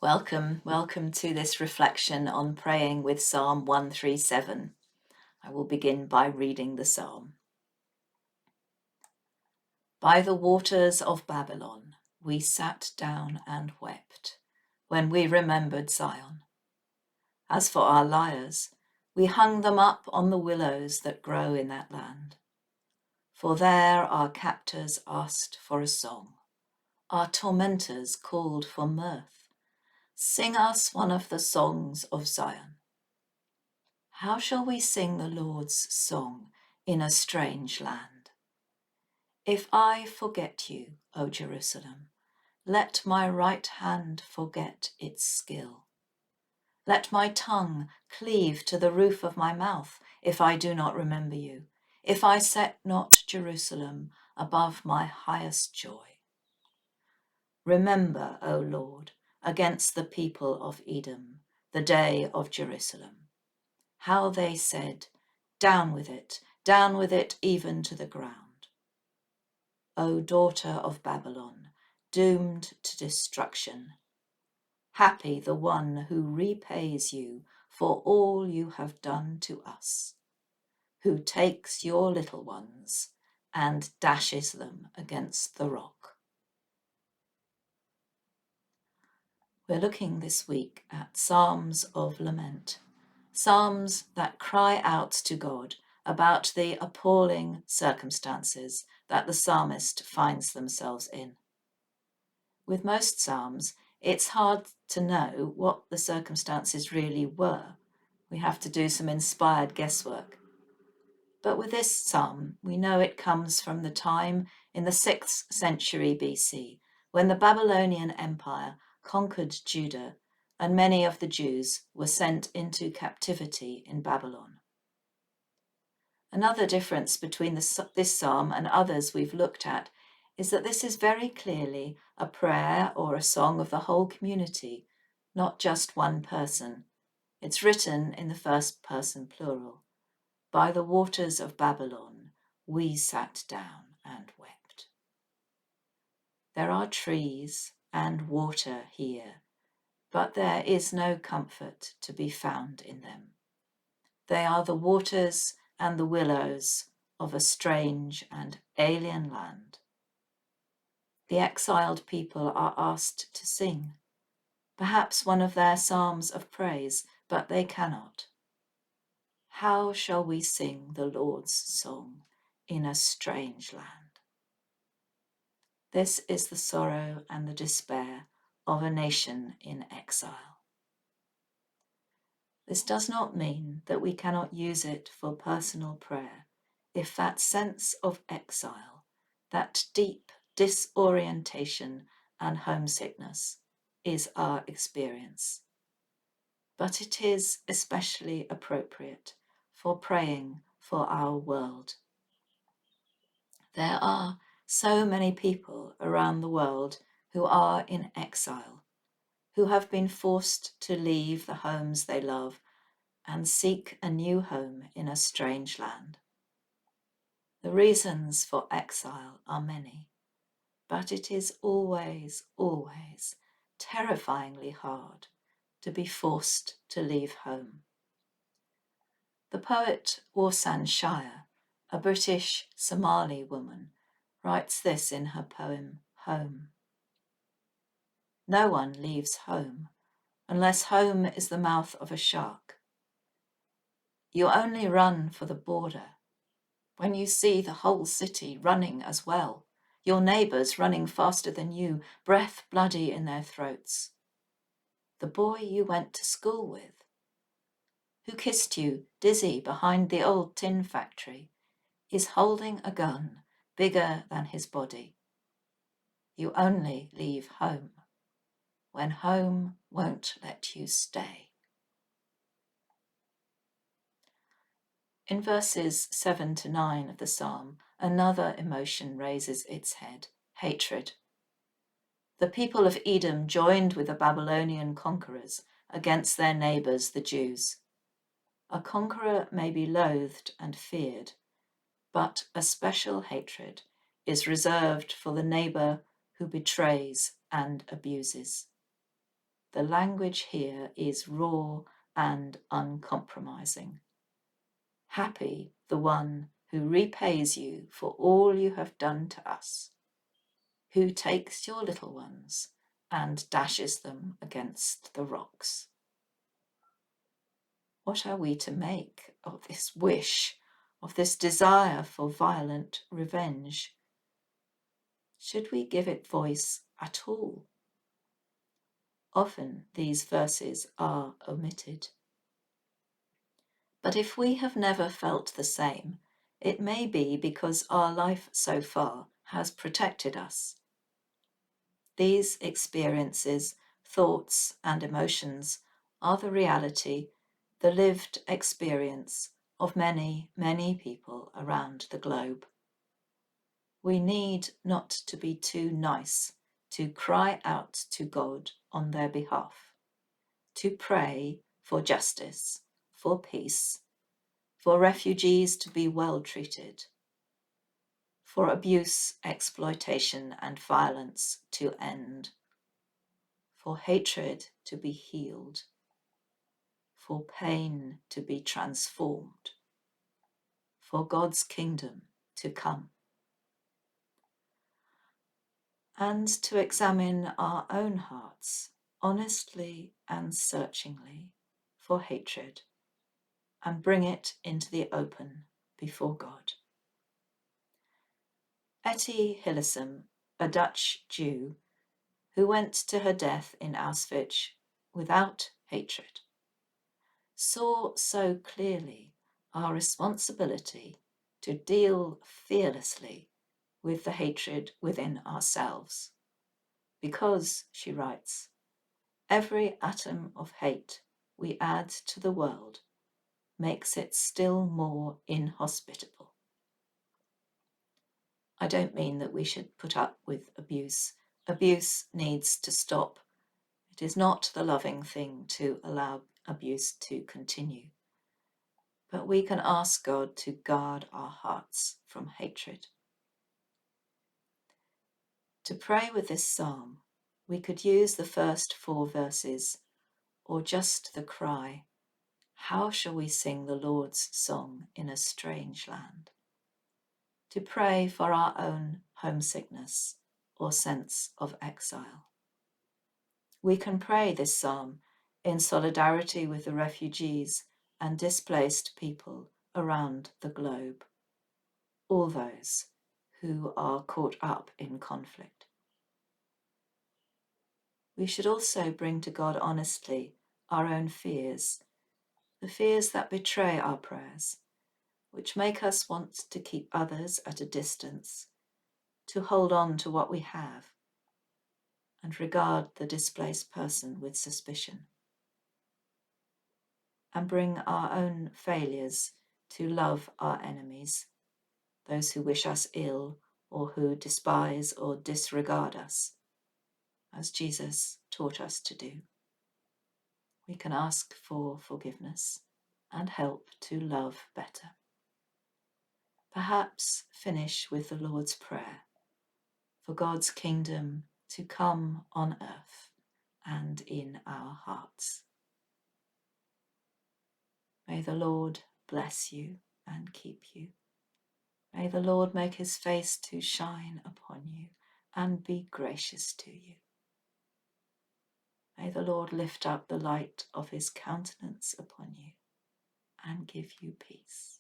Welcome to this reflection on praying with Psalm 137. I will begin by reading the psalm. By the waters of Babylon, we sat down and wept when we remembered Zion. As for our lyres, we hung them up on the willows that grow in that land. For there our captors asked for a song, our tormentors called for mirth. Sing us one of the songs of Zion. How shall we sing the Lord's song in a strange land? If I forget you, O Jerusalem, let my right hand forget its skill. Let my tongue cleave to the roof of my mouth if I do not remember you, if I set not Jerusalem above my highest joy. Remember, O Lord, against the people of Edom, the day of Jerusalem. How they said, down with it, even to the ground. O daughter of Babylon, doomed to destruction. Happy the one who repays you for all you have done to us, who takes your little ones and dashes them against the rock. We're looking this week at Psalms of Lament. Psalms that cry out to God about the appalling circumstances that the psalmist finds themselves in. With most psalms, it's hard to know what the circumstances really were. We have to do some inspired guesswork. But with this psalm, we know it comes from the time in the 6th century BC, when the Babylonian Empire conquered Judah and many of the Jews were sent into captivity in Babylon. Another difference between this psalm and others we've looked at is that this is very clearly a prayer or a song of the whole community, not just one person. It's written in the first person plural. By the waters of Babylon, we sat down and wept. There are trees and water here, but there is no comfort to be found in them. They are the waters and the willows of a strange and alien land. The exiled people are asked to sing, perhaps one of their psalms of praise, but they cannot. How shall we sing the Lord's song in a strange land? This is the sorrow and the despair of a nation in exile. This does not mean that we cannot use it for personal prayer if that sense of exile, that deep disorientation and homesickness is our experience. But it is especially appropriate for praying for our world. There are so many people around the world who are in exile, who have been forced to leave the homes they love and seek a new home in a strange land. The reasons for exile are many, but it is always terrifyingly hard to be forced to leave home. The poet Orsan Shire, a British Somali woman, writes this in her poem, Home. No one leaves home unless home is the mouth of a shark. You only run for the border when you see the whole city running as well, your neighbours running faster than you, breath bloody in their throats. The boy you went to school with, who kissed you dizzy behind the old tin factory, is holding a gun bigger than his body. You only leave home when home won't let you stay. In verses 7 to 9 of the psalm, another emotion raises its head, hatred. The people of Edom joined with the Babylonian conquerors against their neighbours, the Jews. A conqueror may be loathed and feared, but a special hatred is reserved for the neighbour who betrays and abuses. the language here is raw and uncompromising. Happy the one who repays you for all you have done to us, who takes your little ones and dashes them against the rocks. What are we to make of this wish, of this desire for violent revenge? Should we give it voice at all? Often these verses are omitted. But if we have never felt the same, it may be because our life so far has protected us. These experiences, thoughts, and emotions are the reality, the lived experience of many, many people around the globe. We need not to be too nice to cry out to God on their behalf, to pray for justice, for peace, for refugees to be well treated, for abuse, exploitation, and violence to end, for hatred to be healed, for pain to be transformed, for God's kingdom to come, and to examine our own hearts honestly and searchingly for hatred and bring it into the open before God. Etty Hillesum, a Dutch Jew who went to her death in Auschwitz without hatred, saw so clearly our responsibility to deal fearlessly with the hatred within ourselves. Because, she writes, every atom of hate we add to the world makes it still more inhospitable. I don't mean that we should put up with abuse. Abuse needs to stop. It is not the loving thing to allow abuse to continue. But we can ask God to guard our hearts from hatred. To pray with this psalm, we could use the first 4 verses, or just the cry, "How shall we sing the Lord's song in a strange land?" To pray for our own homesickness or sense of exile. We can pray this psalm in solidarity with the refugees and displaced people around the globe, all those who are caught up in conflict. We should also bring to God honestly our own fears, the fears that betray our prayers, which make us want to keep others at a distance, to hold on to what we have, and regard the displaced person with suspicion, and bring our own failures to love our enemies, those who wish us ill or who despise or disregard us, as Jesus taught us to do. We can ask for forgiveness and help to love better. Perhaps finish with the Lord's Prayer, for God's kingdom to come on earth and in our hearts. May the Lord bless you and keep you. May the Lord make his face to shine upon you and be gracious to you. May the Lord lift up the light of his countenance upon you and give you peace.